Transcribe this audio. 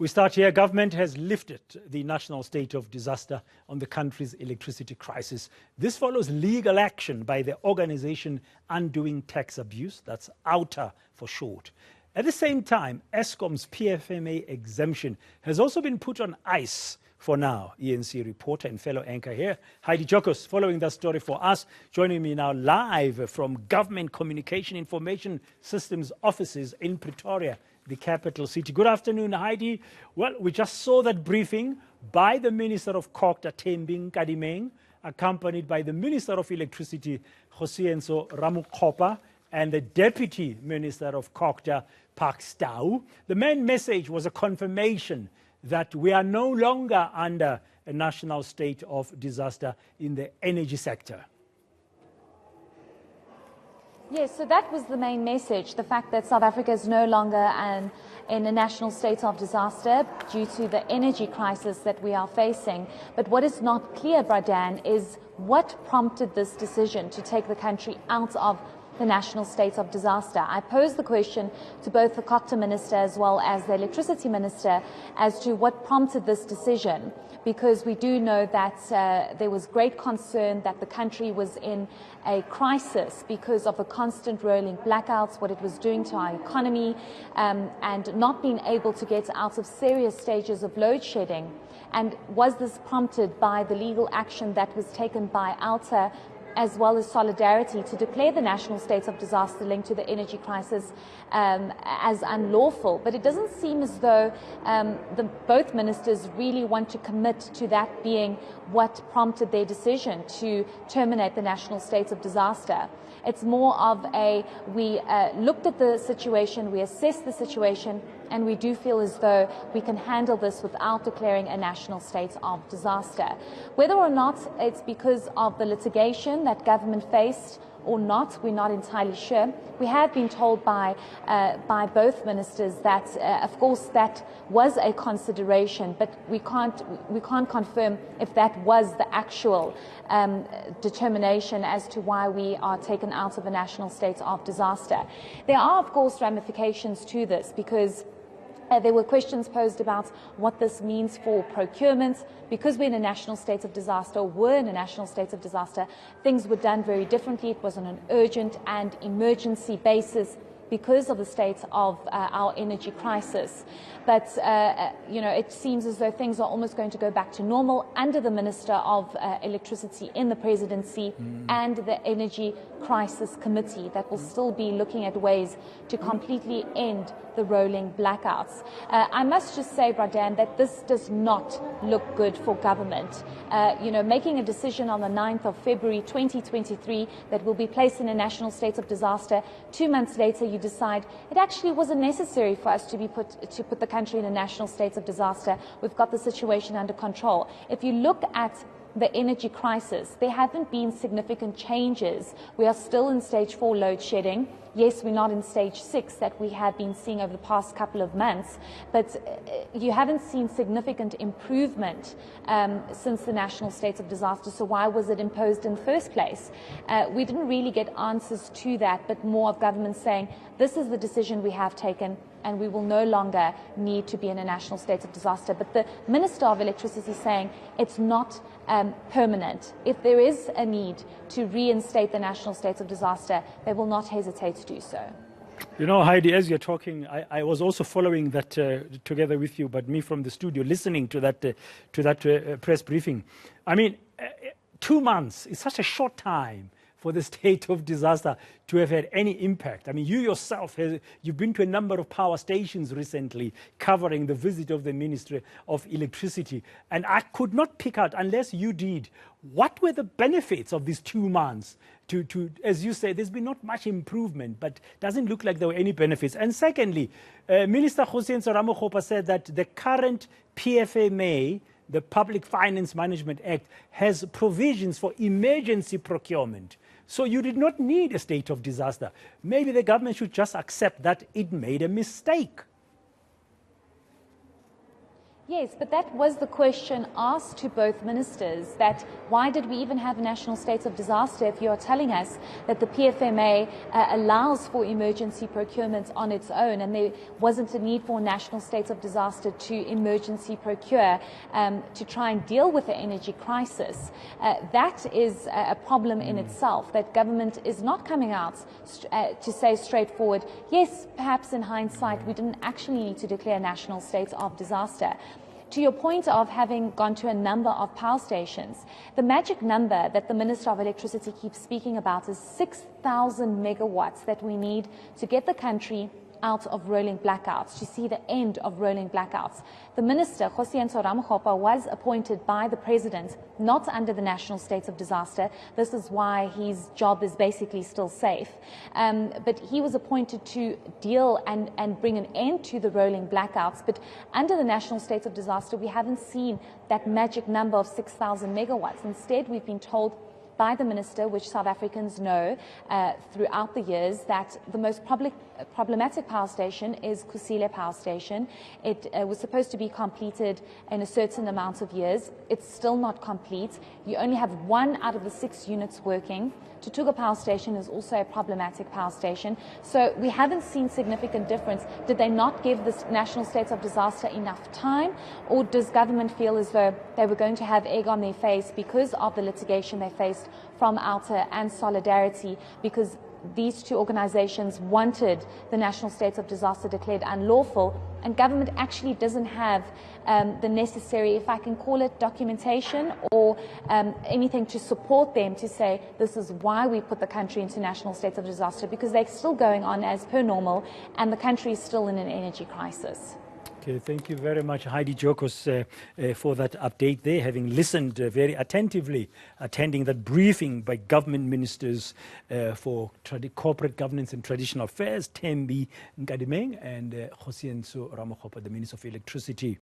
We start here. Government has lifted the national state of disaster on the country's electricity crisis. This follows legal action by the organization Undoing Tax Abuse, that's OUTA for short. At the same time, Eskom's PFMA exemption has also been put on ice for now. eNCA reporter and fellow anchor here, Heidi Giokos, following that story for us, joining me now live from Government Communication Information Systems offices in Pretoria, the capital city. Good afternoon, Heidi. Well, we just saw that briefing by the Minister of Kokta, Thembing Kadimeng, accompanied by the Minister of Electricity, Josienso Ramukgopa, and the Deputy Minister of Kokta, Park Stau. The main message was a confirmation that we are no longer under a national state of disaster in the energy sector. Yes, so that was the main message, the fact that South Africa is no longer in a national state of disaster due to the energy crisis that we are facing. But what is not clear, Bradan, is what prompted this decision to take the country out of the national state of disaster. I posed the question to both the Kokta Minister as well as the Electricity Minister as to what prompted this decision, because we do know that there was great concern that the country was in a crisis because of the constant rolling blackouts, what it was doing to our economy, and not being able to get out of serious stages of load shedding. And was this prompted by the legal action that was taken by OUTA as well as Solidarity to declare the national state of disaster linked to the energy crisis as unlawful? But it doesn't seem as though both ministers really want to commit to that being what prompted their decision to terminate the national state of disaster. It's more of a, we looked at the situation, we assessed the situation, and we do feel as though we can handle this without declaring a national state of disaster. Whether or not it's because of the litigation that government faced or not, we're not entirely sure. We have been told by both ministers that, of course, that was a consideration, but we can't confirm if that was the actual determination as to why we are taken out of a national state of disaster. There are, of course, ramifications to this, because there were questions posed about what this means for procurement. Because we're in a national state of disaster, or were in a national state of disaster, things were done very differently. It was on an urgent and emergency basis because of the state of our energy crisis. But, it seems as though things are almost going to go back to normal under the Minister of Electricity in the Presidency and the Energy Crisis Committee that will still be looking at ways to completely end the rolling blackouts. I must just say, Bradan, that this does not look good for government. Making a decision on the 9th of February 2023 that will be placed in a national state of disaster, 2 months later you decide it actually wasn't necessary for us to put the country in a national state of disaster. We've got the situation under control. If you look at the energy crisis, there haven't been significant changes. We are still in stage 4 load shedding. Yes, we're not in stage 6 that we have been seeing over the past couple of months, but you haven't seen significant improvement since the national state of disaster. So why was it imposed in the first place? We didn't really get answers to that, but more of government saying, this is the decision we have taken, and we will no longer need to be in a national state of disaster. But the Minister of Electricity saying it's not permanent. If there is a need to reinstate the national state of disaster, they will not hesitate to do so. You know, Heidi, as you're talking, I was also following that together with you, but me from the studio, listening to that press briefing. I mean, 2 months is such a short time for the state of disaster to have had any impact. I mean, you yourself, you've been to a number of power stations recently covering the visit of the Ministry of Electricity, and I could not pick out, unless you did, what were the benefits of these 2 months? As you say, there's been not much improvement, but doesn't look like there were any benefits. And secondly, Minister Josienso Ramukgopa said that the current PFMA, the Public Finance Management Act, has provisions for emergency procurement. So you did not need a state of disaster. Maybe the government should just accept that it made a mistake. Yes, but that was the question asked to both ministers, that why did we even have national states of disaster if you are telling us that the PFMA allows for emergency procurement on its own, and there wasn't a need for national states of disaster to emergency procure to try and deal with the energy crisis. That is a problem in itself, that government is not coming out to say straightforward, yes, perhaps in hindsight we didn't actually need to declare national states of disaster. To your point of having gone to a number of power stations, the magic number that the Minister of Electricity keeps speaking about is 6,000 megawatts that we need to get the country out of rolling blackouts, to see the end of rolling blackouts. The Minister, Ramokgopa, was appointed by the President, not under the national states of disaster. This is why his job is basically still safe. But he was appointed to deal and bring an end to the rolling blackouts. But under the national states of disaster, we haven't seen that magic number of 6,000 megawatts. Instead, we've been told by the Minister, which South Africans know throughout the years, that the most problematic power station is Kusile Power Station. It was supposed to be completed in a certain amount of years. It's still not complete. You only have 1 out of the 6 units working. Tutuga Power Station is also a problematic power station. So we haven't seen significant difference. Did they not give the national states of disaster enough time? Or does government feel as though they were going to have egg on their face because of the litigation they faced from Alta and Solidarity, because these two organizations wanted the national states of disaster declared unlawful, and government actually doesn't have the necessary, if I can call it, documentation or anything to support them to say this is why we put the country into national states of disaster, because they're still going on as per normal and the country is still in an energy crisis. Okay, thank you very much, Heidi Giokos, for that update there, having listened very attentively, attending that briefing by government ministers for corporate governance and traditional affairs, Thembi Nkadimeng and Ramokgopa, the Minister of Electricity.